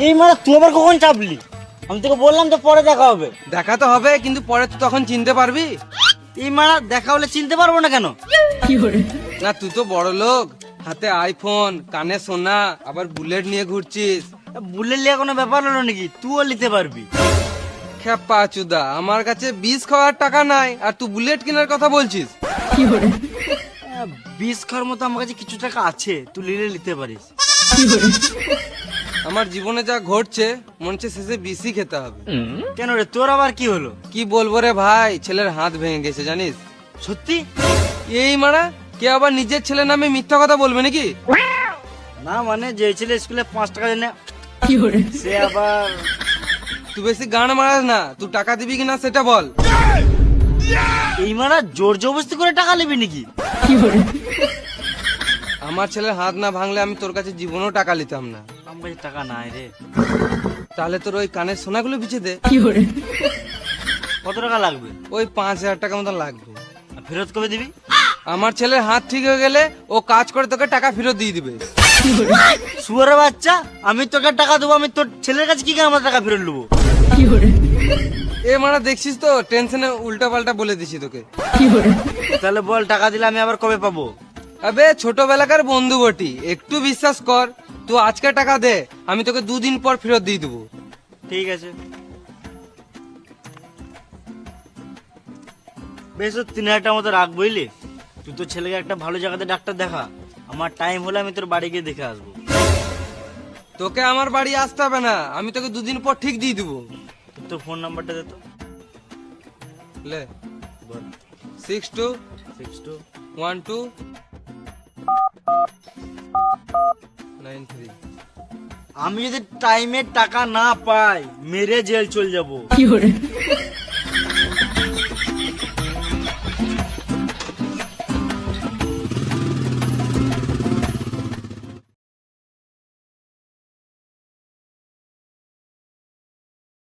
এই মানে তুই আবার কখন চাপলি? আমি তোকে বললাম তো পরে দেখা হবে। দেখা তো হবে, কিন্তু পরে তুই তখন চিনতে পারবি এই মানে দেখা হলে চিনতে পারবো না কেন? না? তুই তো বড় লোক, হাতে আইফোন, কানে সোনা, আবার বুলেট নিয়ে ঘুরছিস। বুলেট লিয়া কোনো ব্যাপার হলো নাকি? তুইও নিতে পারবি। খেপা চুদা, আমার কাছে 20 খাওয়ার টাকা নাই আর তুই বুলেট কেনার কথা বলছিস? 20 খাওয়ার মতো আমার কাছে কিছু টাকা আছে, তুই নিতে পারিস। আমার জীবনে যা ঘটছে মনে হচ্ছে শেষে বিসি খেতে হবে। কেন রে, তোর আবার কি হলো? কি বলবো রে ভাই, ছেলের হাত ভেঙে গেছে জানিস? সত্যি? এই মারা, কে আবার নিজের ছেলের নামে মিথ্যা কথা বলবে নাকি? না মানে যে ছেলে স্কুলে 5 টাকা দেয় না সে আবার। তুই বেশি গান মারাস না, তুই টাকা দিবি কিনা সেটা বল। এই মারা জোর জবরদস্তি করে টাকা নেবি নাকি? আমার ছেলের হাত না ভাঙলে আমি তোর কাছে জীবনেও টাকা নিতাম না। আমার কাছে টাকা নাই রে। তাহলে তোর ওই কানের সোনাগুলো বিছে দে। কত টাকা লাগবে? ওই 5,000 টাকা মতো লাগবে। আর ফেরত কবে দিবি? আমার ছেলের হাত ঠিক হয়ে গেলে ও কাজ করে তোকে টাকা ফেরত দিয়ে দিবে। শুয়ারের বাচ্চা, আমি তোকে টাকা দেবো, আমি তোর ছেলের কাছে কি করে আমার টাকা ফেরত নেবো? এ মারা দেখছিস তো, টেনশনে উল্টা পাল্টা বলে দিছি তোকে। তাহলে বল, টাকা দিলে আমি আবার কবে পাবো? আবে ছোটবেলাকার বন্ধু বটি, একটু বিশ্বাস কর। তুই আজকে টাকা দে, আমি তোকে 2 দিন পর ফেরত দিয়ে দেবো। ঠিক আছে, বেশ 3,000 মতো রাখ, বুঝলি? তুই তোর ছেলেকে একটা ভালো জায়গাতে ডাক্তার দেখা, আমার টাইম হলে আমি তোর বাড়ি গিয়ে দেখে আসবো। তোকে আমার বাড়ি আসতে হবে না, আমি তোকে 2 দিন পর ঠিক দিয়ে দেবো। তোর ফোন নাম্বারটা দে তো। লে, বল। 621293। আমি যদি টাইমে টাকা না পাই, মেরে জেল চলে যাবো।